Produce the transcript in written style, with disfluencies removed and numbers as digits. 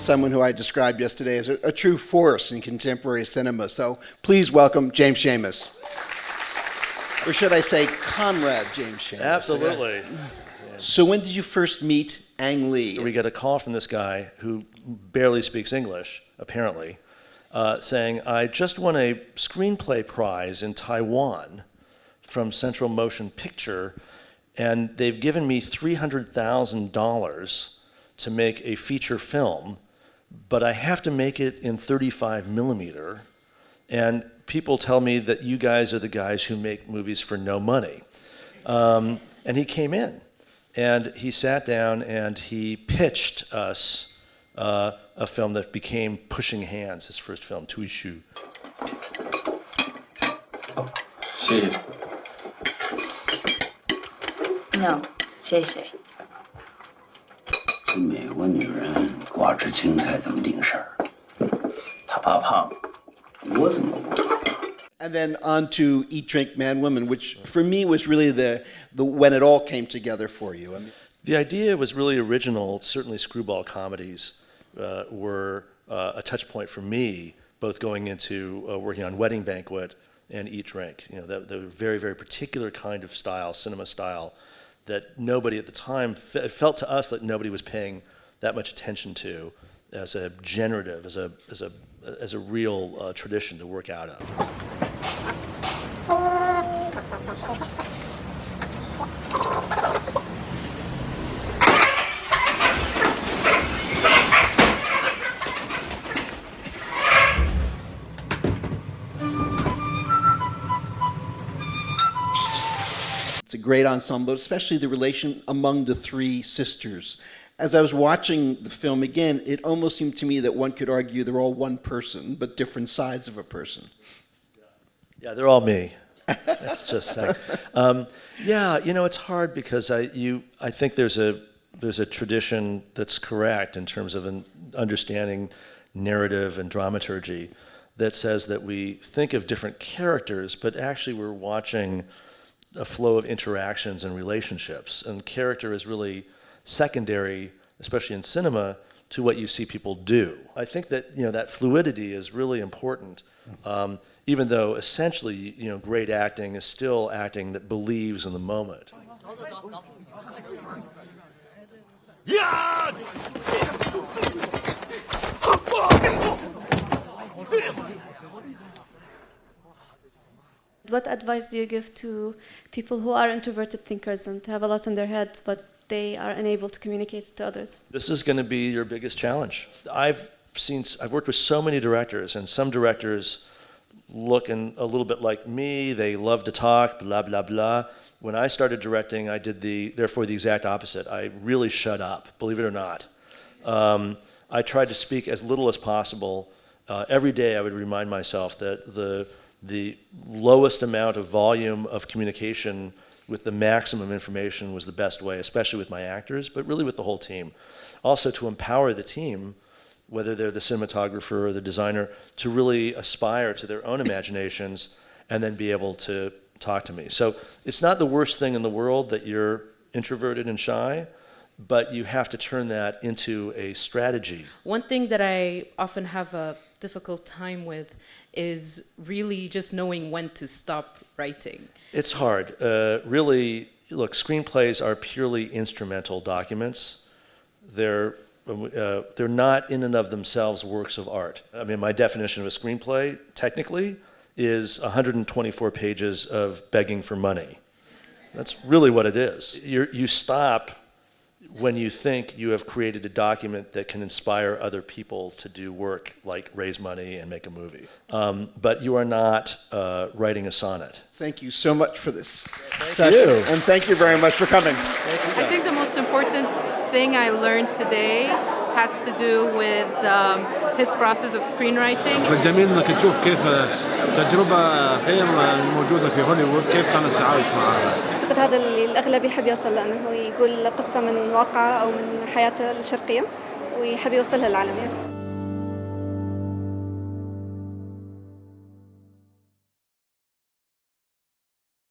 someone who I described yesterday as a true force in contemporary cinema. So please welcome James Schamus. Or should I say Comrade James Schamus? Absolutely. So when did you first meet Ang Lee? We get a call from this guy who barely speaks English, apparently, saying, I just won a screenplay prize in Taiwan from Central Motion Picture, and they've given me $300,000 to make a feature film, but I have to make it in 35 millimeter, and people tell me that you guys are the guys who make movies for no money. And he came in, and he sat down, and he pitched us a film that became Pushing Hands, his first film, Tuishu. 谢谢。No，谢谢。这美国女人瓜吃青菜怎么顶事儿？她怕胖，我怎么不怕胖？ And then on to Eat, Drink, Man, Woman, which for me was really the when it all came together for you. I mean, the idea was really original. Certainly screwball comedies were a touch point for me, both going into working on Wedding Banquet and Eat, Drink. You know, the very, very particular kind of style, cinema style, that nobody at the time, it felt to us that nobody was paying that much attention to as a generative, as a real tradition to work out of. It's a great ensemble, especially the relation among the three sisters. As I was watching the film again, it almost seemed to me that one could argue they're all one person, but different sides of a person. Yeah, they're all me. That's just saying. Yeah, you know, it's hard because I think there's a tradition that's correct in terms of an understanding narrative and dramaturgy that says that we think of different characters, but actually we're watching a flow of interactions and relationships, and character is really secondary, especially in cinema, to what you see people do. I think that, you know, that fluidity is really important, even though essentially, you know, great acting is still acting that believes in the moment. What advice do you give to people who are introverted thinkers and have a lot in their head, but they are unable to communicate to others? This is going to be your biggest challenge. I've worked with so many directors, and some directors look a little bit like me. They love to talk, blah, blah, blah. When I started directing, I did therefore the exact opposite. I really shut up, believe it or not. I tried to speak as little as possible. Every day I would remind myself that the lowest amount of volume of communication with the maximum information was the best way, especially with my actors, but really with the whole team. Also to empower the team, whether they're the cinematographer or the designer, to really aspire to their own imaginations and then be able to talk to me. So it's not the worst thing in the world that you're introverted and shy, but you have to turn that into a strategy. One thing that I often have a difficult time with is really just knowing when to stop writing. It's hard. Really, look, screenplays are purely instrumental documents. They're not in and of themselves works of art. I mean, my definition of a screenplay, technically, is 124 pages of begging for money. That's really what it is. You stop when you think you have created a document that can inspire other people to do work like raise money and make a movie. But you are not writing a sonnet. Thank you so much for this Thank you. And thank you very much for coming. I think the most important thing I learned today has to do with his process of screenwriting. الجميل انك تشوف كيف تجربة غير الموجودة في هوليوود كيف كان التعايش معها. أعتقد هذا اللي الأغلب يحب يوصل له، أنه يقول قصة من واقعه أو من حياته الشرقية ويحب يوصلها للعالم يعني.